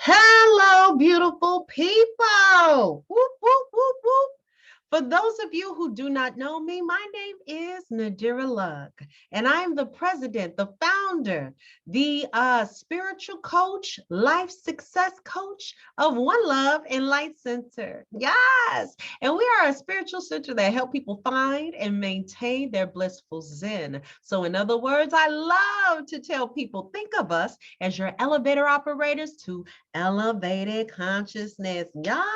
Hello, beautiful people. Whoop, whoop, whoop, whoop. For those of you who do not know me, my name is Nadira Lugg, and I am the president, the founder, the spiritual coach, life success coach of One Love and Light Center. Yes, and we are a spiritual center that help people find and maintain their blissful Zen. So in other words, I love to tell people, think of us as your elevator operators to elevated consciousness. Yes.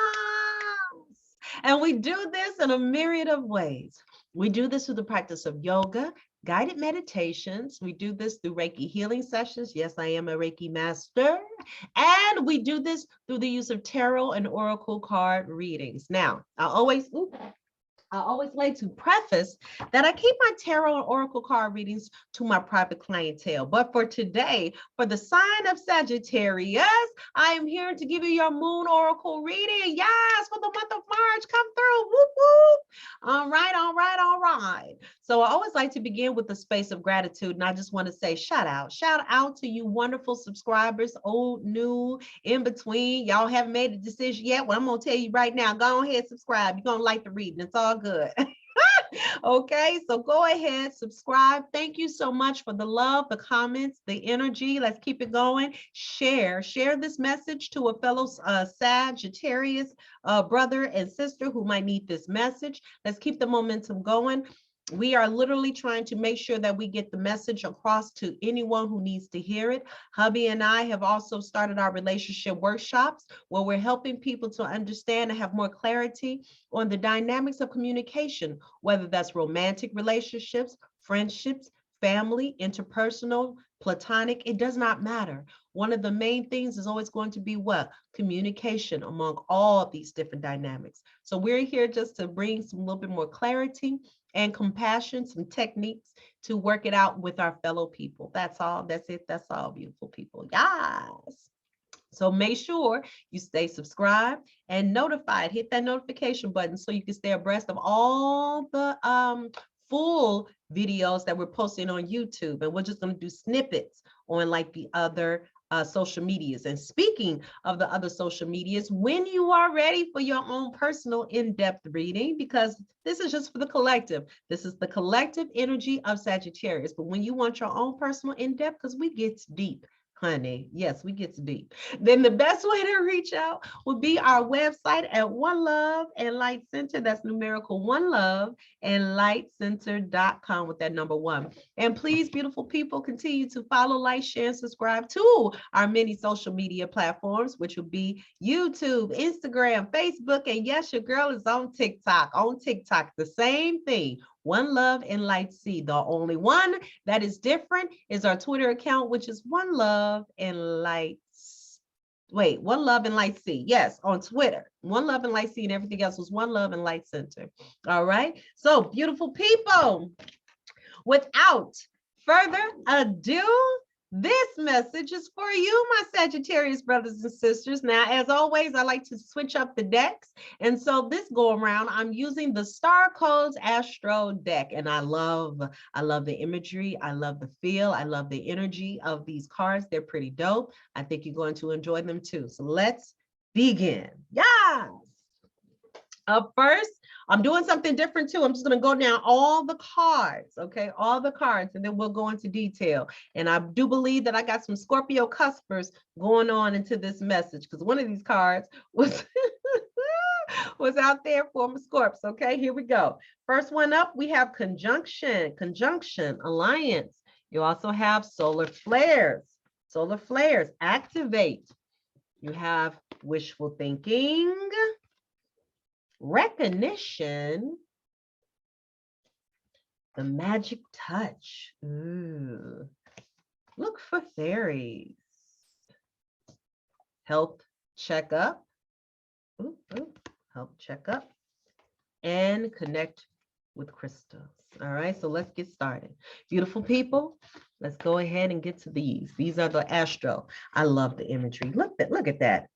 And we do this in a myriad of ways. We do this through the practice of yoga, guided meditations. We do this through Reiki healing sessions. Yes, I am a Reiki master. And we do this through the use of tarot and oracle card readings. Now, I always like to preface that I keep my tarot and oracle card readings to my private clientele. But for today, for the sign of Sagittarius, I am here to give you your moon oracle reading. Yes, for the month of March, come through. Whoop, whoop. All right, all right, all right. So I always like to begin with the space of gratitude. And I just want to say shout out to you wonderful subscribers, old, new, in between. Y'all haven't made a decision yet. Well, I'm going to tell you right now, go ahead, subscribe. You're going to like the reading. It's all good. Okay, so go ahead, subscribe. Thank you so much for the love, the comments, the energy. Let's keep it going. Share this message to a fellow Sagittarius brother and sister who might need this message. Let's keep the momentum going. We are literally trying to make sure that we get the message across to anyone who needs to hear it. Hubby and I have also started our relationship workshops where we're helping people to understand and have more clarity on the dynamics of communication, whether that's romantic relationships, friendships, family, interpersonal, platonic, it does not matter. One of the main things is always going to be what? Communication among all of these different dynamics. So we're here just to bring some little bit more clarity and compassion, some techniques to work it out with our fellow people. That's all. That's it. That's all, beautiful people. Yes. So make sure you stay subscribed and notified. Hit that notification button so you can stay abreast of all the full videos that we're posting on YouTube. And we're just going to do snippets on like the other social medias. And speaking of the other social medias, when you are ready for your own personal in-depth reading, because this is just for the collective. This is the collective energy of Sagittarius. But when you want your own personal in-depth, because we get deep, honey. Yes, we get deep. Then the best way to reach out would be our website at One Love and Light Center. That's numerical One Love and lightcenter.com with that number 1. And please, beautiful people, continue to follow, like, share, and subscribe to our many social media platforms, which will be YouTube, Instagram, Facebook, and yes, your girl is on TikTok. On TikTok, the same thing. One Love and Light C. The only one that is different is our Twitter account, which is One Love and Light. Wait, One Love and Light C. Yes, on Twitter. One Love and Light C, and everything else was One Love and Light Center. All right. So, beautiful people, without further ado, this message is for you, my Sagittarius brothers and sisters. Now, as always, I like to switch up the decks. And so this go around, I'm using the Star Codes Astro deck. And I love the imagery. I love the feel. I love the energy of these cards. They're pretty dope. I think you're going to enjoy them too. So let's begin. Yes. Up first, I'm doing something different too. I'm just going to go down all the cards, okay? All the cards, and then we'll go into detail. And I do believe that I got some Scorpio cuspers going on into this message because one of these cards was was out there for my Scorps. Okay, here we go. First one up, we have conjunction, alliance. You also have solar flares, activate. You have wishful thinking, recognition, the magic touch. Ooh. Look for fairies. Health checkup. Ooh, ooh. Health checkup. And connect with crystals. All right, so let's get started. Beautiful people, let's go ahead and get to these. These are the astro. I love the imagery. Look at that.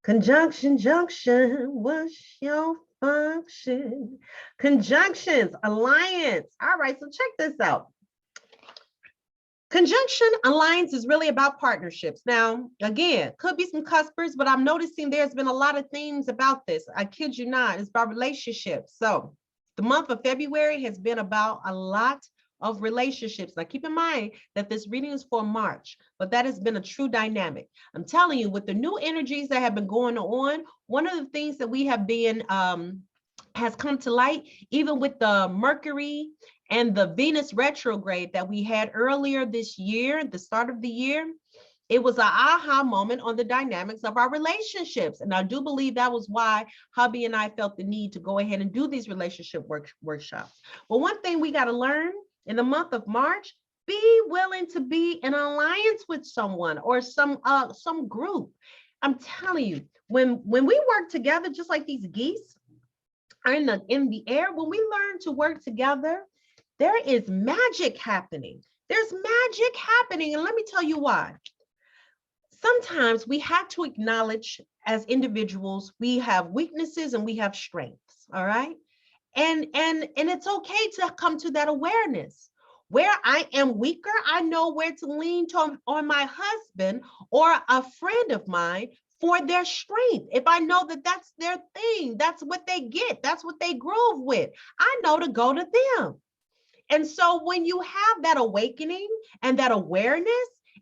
Conjunction, junction, what's your function? Conjunctions, alliance. All right, so check this out. Conjunction alliance is really about partnerships. Now, again, could be some cuspers, but I'm noticing there's been a lot of themes about this. I kid you not, it's about relationships. So the month of February has been about a lot of relationships. Now, keep in mind that this reading is for March, but that has been a true dynamic. I'm telling you, with the new energies that have been going on, one of the things that we have been has come to light, even with the Mercury and the Venus retrograde that we had earlier this year, at the start of the year, it was an aha moment on the dynamics of our relationships. And I do believe that was why hubby and I felt the need to go ahead and do these relationship workshops. But one thing we got to learn in the month of March, be willing to be in alliance with someone or some group. I'm telling you, when we work together, just like these geese are in the air, when we learn to work together, there is magic happening. There's magic happening. And let me tell you why. Sometimes we have to acknowledge as individuals, we have weaknesses and we have strengths. All right. And it's okay to come to that awareness. Where I am weaker, I know where to lean on my husband or a friend of mine for their strength. If I know that that's their thing, that's what they get, that's what they groove with, I know to go to them. And so when you have that awakening and that awareness,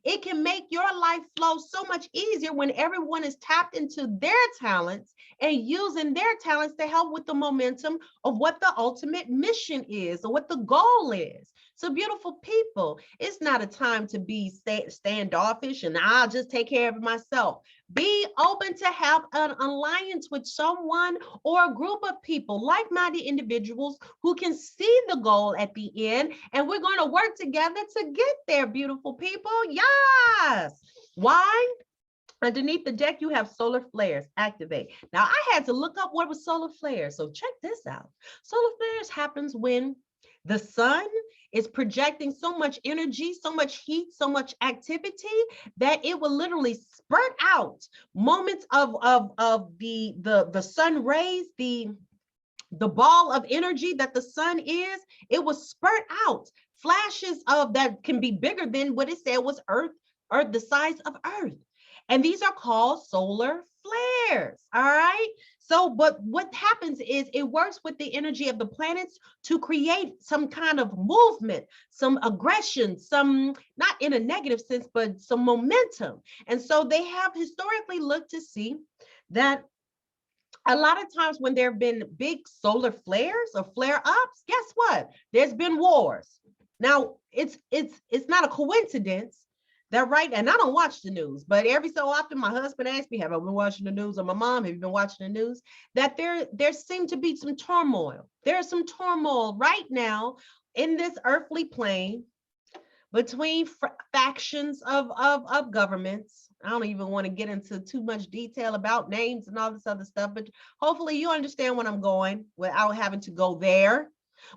it can make your life flow so much easier when everyone is tapped into their talents and using their talents to help with the momentum of what the ultimate mission is or what the goal is. So beautiful people, it's not a time to be standoffish and I'll just take care of it myself. Be open to have an alliance with someone or a group of people, like-minded individuals who can see the goal at the end, and we're going to work together to get there, beautiful people. Yes. Why? Underneath the deck, you have solar flares. Activate. Now, I had to look up what was solar flares, so check this out. Solar flares happens when the sun is projecting so much energy, so much heat, so much activity that it will literally spurt out moments of the sun rays, the ball of energy that the sun is. It will spurt out flashes of that can be bigger than what it said was Earth, the size of Earth. And these are called solar flares. All right. So, but what happens is it works with the energy of the planets to create some kind of movement, some aggression, some, not in a negative sense, but some momentum. And so they have historically looked to see that a lot of times when there have been big solar flares or flare-ups, guess what? There's been wars. Now, it's not a coincidence that, right, and I don't watch the news, but every so often my husband asks me, have I been watching the news? Or my mom, have you been watching the news? That there seemed to be some turmoil. There's some turmoil right now in this earthly plane between factions of governments. I don't even want to get into too much detail about names and all this other stuff, but hopefully you understand where I'm going without having to go there.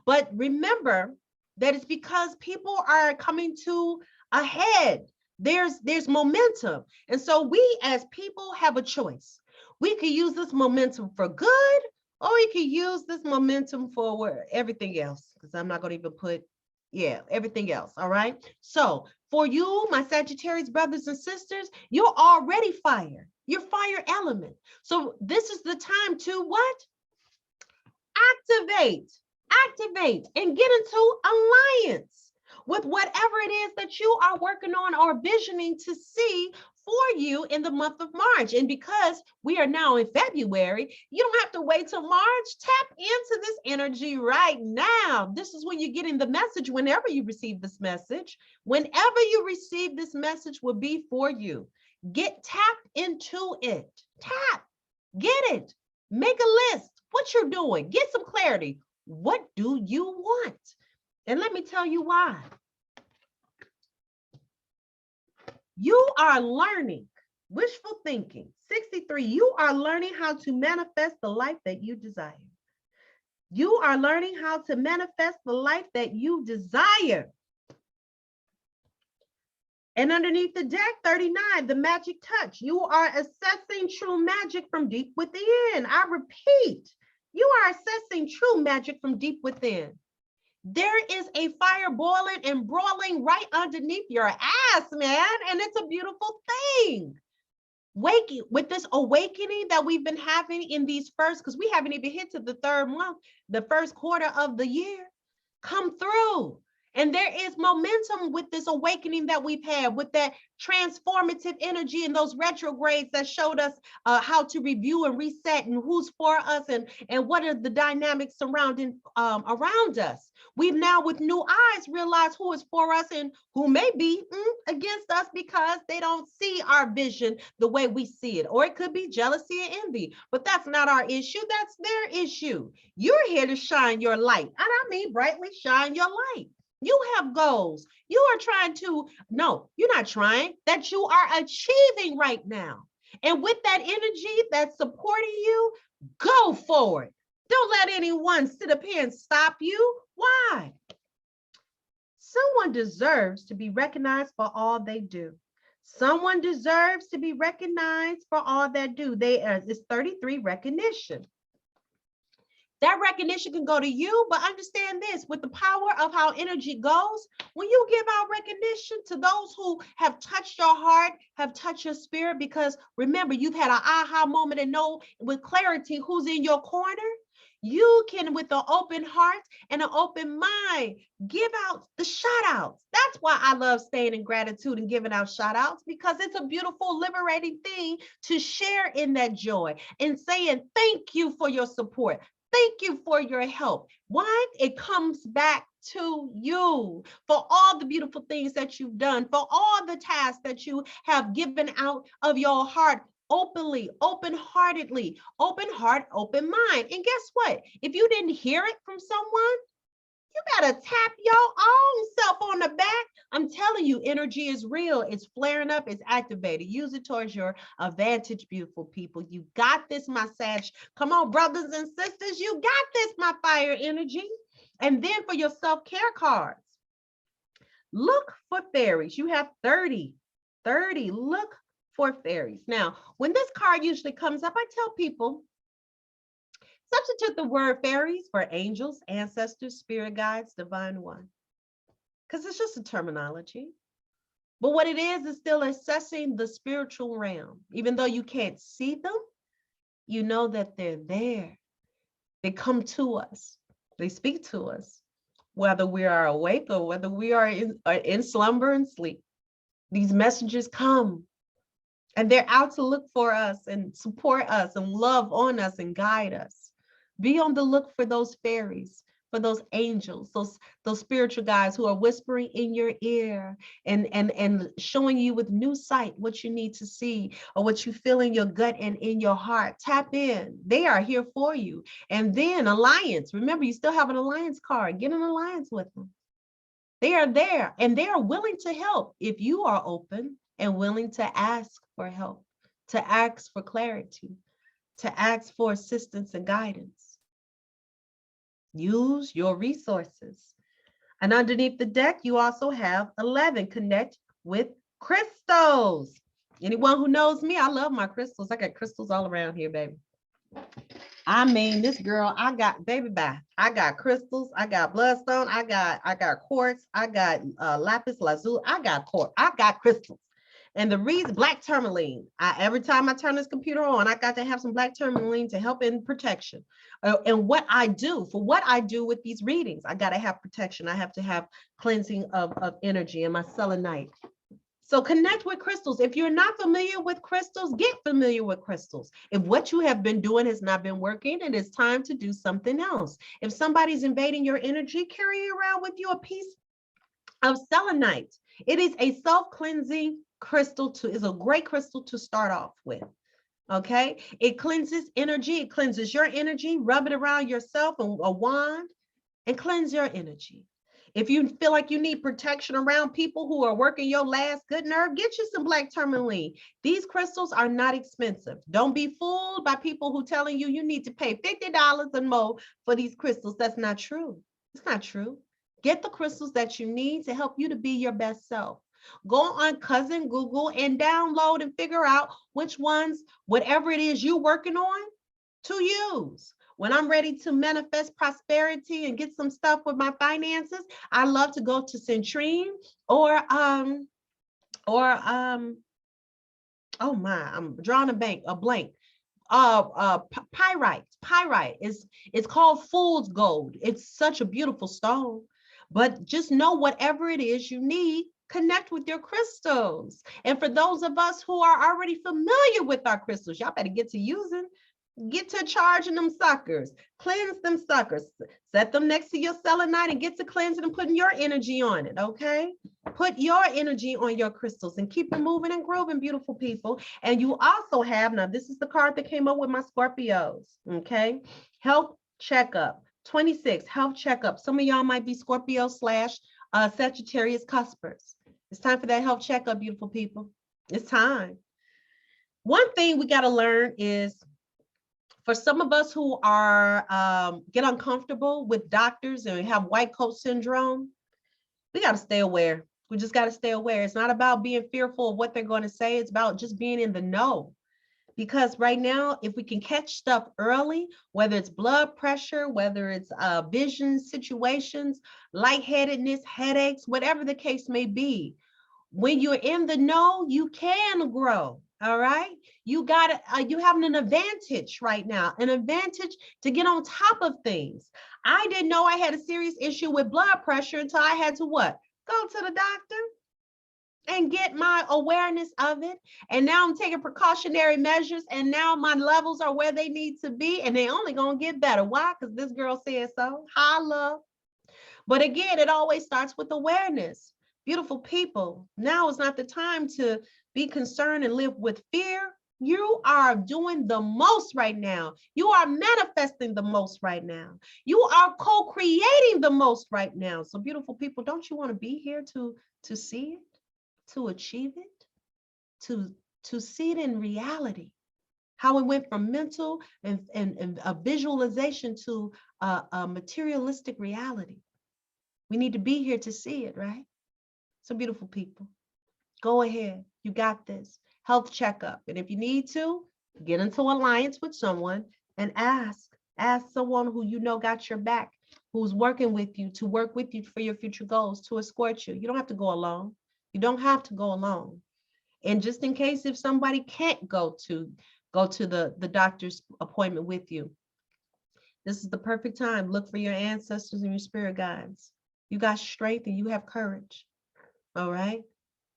But remember that it's because people are coming to a head. There's momentum. And so we as people have a choice. We could use this momentum for good, or we could use this momentum for everything else, because I'm not going to even put, everything else. All right. So for you, my Sagittarius brothers and sisters, you're already fire. You're fire element. So this is the time to what? Activate and get into alliance with whatever it is that you are working on or visioning to see for you in the month of March. And because we are now in February, you don't have to wait till March. Tap into this energy right now. This is when you're getting the message. Whenever you receive this message, whenever you receive this message will be for you. Get tapped into it. Tap, get it, make a list. What you're doing, get some clarity. What do you want? And let me tell you why. You are learning, wishful thinking, 63, you are learning how to manifest the life that you desire. You are learning how to manifest the life that you desire. And underneath the deck, 39, the magic touch. You are assessing true magic from deep within. I repeat, you are assessing true magic from deep within. there is a fire boiling and broiling right underneath your ass, man. And it's a beautiful thing. Waking with this awakening that we've been having in these first, because we haven't even hit to the third month, the first quarter of the year, come through. And there is momentum with this awakening that we've had, with that transformative energy and those retrogrades that showed us how to review and reset and who's for us and what are the dynamics surrounding around us. We've now, with new eyes, realized who is for us and who may be against us because they don't see our vision the way we see it. Or it could be jealousy and envy, but that's not our issue. That's their issue. You're here to shine your light. And I mean brightly shine your light. You have goals. You are trying to, no, you're not trying, that you are achieving right now. And with that energy that's supporting you, go for it. Don't let anyone sit up here and stop you. Why? Someone deserves to be recognized for all they do. Someone deserves to be recognized for all they do. It's 33 recognition. That recognition can go to you, but understand this, with the power of how energy goes, when you give out recognition to those who have touched your heart, have touched your spirit, because remember, you've had an aha moment and know with clarity who's in your corner, you can, with an open heart and an open mind, give out the shout outs. That's why I love staying in gratitude and giving out shout outs, because it's a beautiful, liberating thing to share in that joy and saying thank you for your support. Thank you for your help. Why? It comes back to you for all the beautiful things that you've done, for all the tasks that you have given out of your heart, openly, open-heartedly, open heart, open mind. And guess what? If you didn't hear it from someone, you gotta tap your own self on the back. I'm telling you, energy is real. It's flaring up. It's activated. Use it towards your advantage, beautiful people. You got this, my Sag. Come on, brothers and sisters. You got this, my fire energy. And then for your self-care cards, look for fairies. You have 30. Look for fairies. Now, when this card usually comes up, I tell people, substitute the word fairies for angels, ancestors, spirit guides, divine one. Because it's just a terminology. But what it is still assessing the spiritual realm. Even though you can't see them, you know that they're there. They come to us. They speak to us, whether we are awake or whether we are in slumber and sleep. These messages come. And they're out to look for us and support us and love on us and guide us. Be on the look for those fairies, for those angels, those spiritual guides who are whispering in your ear and showing you with new sight what you need to see or what you feel in your gut and in your heart. Tap in. They are here for you. And then alliance. Remember, you still have an alliance card. Get an alliance with them. They are there and they are willing to help if you are open and willing to ask for help, to ask for clarity, to ask for assistance and guidance. Use your resources. And underneath the deck, you also have 11, connect with crystals. Anyone who knows me, I love my crystals. I got crystals all around here, baby. I mean, this girl, I got, baby, bye. I got crystals, I got bloodstone, I got quartz, I got lapis lazuli, I got crystals. And the reason, black tourmaline, every time I turn this computer on, I got to have some black tourmaline to help in protection. And what I do with these readings, I got to have protection. I have to have cleansing of energy and my selenite. So connect with crystals. If you're not familiar with crystals, get familiar with crystals. If what you have been doing has not been working, it is time to do something else. If somebody's invading your energy, carry around with you a piece of selenite. It is a self-cleansing crystal is a great crystal to start off with. Okay, it cleanses energy, it cleanses your energy. Rub it around yourself and a wand and cleanse your energy. If you feel like you need protection around people who are working your last good nerve, get you some black tourmaline. These crystals are not expensive. Don't be fooled by people who telling you need to pay $50 and more for these crystals. That's not true. It's not true. Get the crystals that you need to help you to be your best self. Go on Cousin Google and download and figure out which ones, whatever it is you're working on, to use. When I'm ready to manifest prosperity and get some stuff with my finances, I love to go to Centrine or oh my, I'm drawing a blank. Pyrite is, it's called fool's gold. It's such a beautiful stone. But just know whatever it is you need, connect with your crystals. And for those of us who are already familiar with our crystals, y'all better get to using, get to charging them suckers, cleanse them suckers, set them next to your selenite and get to cleansing and putting your energy on it, okay? Put your energy on your crystals and keep it moving and grooving, beautiful people. And you also have, now this is the card that came up with my Scorpios, okay? Health checkup, 26, health checkup. Some of y'all might be Scorpio slash Sagittarius cuspers. It's time for that health checkup, beautiful people. It's time. One thing we got to learn is, for some of us who are get uncomfortable with doctors and have white coat syndrome, we got to stay aware. We just got to stay aware. It's not about being fearful of what they're going to say. It's about just being in the know. Because right now, if we can catch stuff early, whether it's blood pressure, whether it's vision situations, lightheadedness, headaches, whatever the case may be, when you're in the know, you can grow. All right. You got you having an advantage right now, an advantage to get on top of things. I didn't know I had a serious issue with blood pressure until I had to what? Go to the doctor and get my awareness of it. And now I'm taking precautionary measures, and now my levels are where they need to be, and they only gonna get better. Why? Because this girl said so. Holla. But again, it always starts with awareness. Beautiful people, now is not the time to be concerned and live with fear. You are doing the most right now. You are manifesting the most right now. You are co-creating the most right now. So beautiful people, don't you want to be here to see it, to achieve it, to see it in reality? How it went from mental and a visualization to a materialistic reality. We need to be here to see it, right? So beautiful people, go ahead. You got this. Health checkup. And if you need to, get into alliance with someone and ask someone who you know got your back, who's working with you, to work with you for your future goals, to escort you. You don't have to go alone. You don't have to go alone. And just in case if somebody can't go to the doctor's appointment with you, this is the perfect time. Look for your ancestors and your spirit guides. You got strength and you have courage. All right,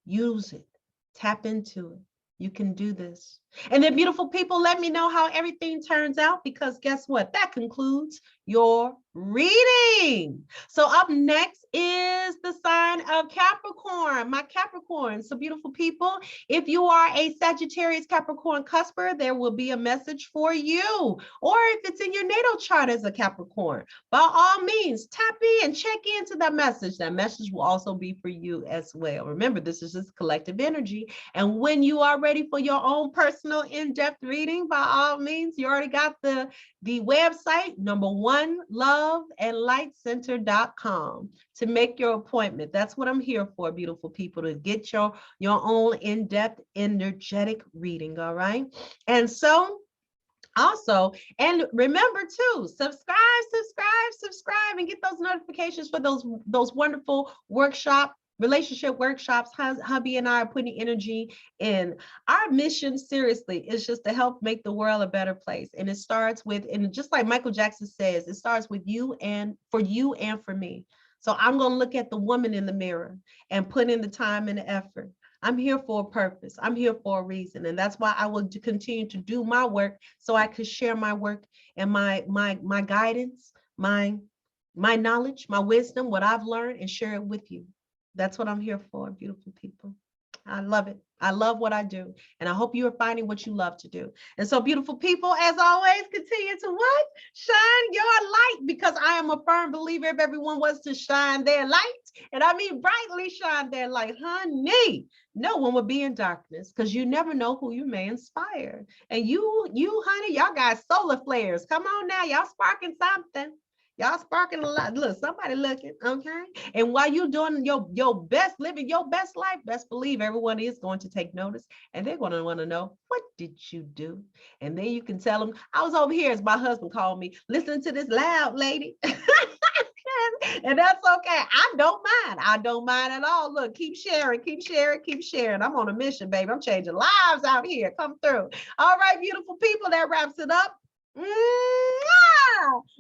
use it, tap into it. You can do this. And then beautiful people, let me know how everything turns out, because guess what? That concludes your reading. So up next is the sign of Capricorn, my Capricorn. So beautiful people, if you are a Sagittarius Capricorn cusper, there will be a message for you. Or if it's in your natal chart as a Capricorn, by all means, tap in, check into that message. That message will also be for you as well. Remember, this is just collective energy. And when you are ready for your own personal in-depth reading, by all means, you already got the website, #1loveandlightcenter.com, to make your appointment. That's what I'm here for, beautiful people, to get your own in-depth energetic reading. All right. And so also, and remember to subscribe, and get those notifications for those wonderful relationship workshops. Hubby and I are putting energy in. Our mission, seriously, is just to help make the world a better place. And it starts with, and just like Michael Jackson says, it starts with you and for me. So I'm going to look at the woman in the mirror and put in the time and the effort. I'm here for a purpose. I'm here for a reason. And that's why I will continue to do my work, so I could share my work and my guidance, my knowledge, my wisdom, what I've learned, and share it with you. That's what I'm here for, beautiful people. I love it. I love what I do. And I hope you are finding what you love to do. And so beautiful people, as always, continue to what? Shine your light, because I am a firm believer if everyone was to shine their light, and I mean brightly shine their light, honey, no one would be in darkness, because you never know who you may inspire. And you, honey, y'all got solar flares. Come on now, y'all sparking something. Y'all sparking a lot. Look, somebody looking, okay? And while you're doing your best, living your best life, best believe everyone is going to take notice, and they're going to want to know, what did you do? And then you can tell them, I was over here, as my husband called me, listening to this loud lady. And that's okay. I don't mind. I don't mind at all. Look, keep sharing, keep sharing, keep sharing. I'm on a mission, baby. I'm changing lives out here. Come through. All right, beautiful people, that wraps it up. Mwah!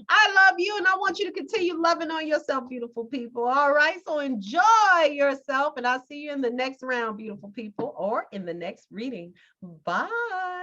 I love you, and I want you to continue loving on yourself, beautiful people. All right, so enjoy yourself, and I'll see you in the next round, beautiful people, or in the next reading. Bye.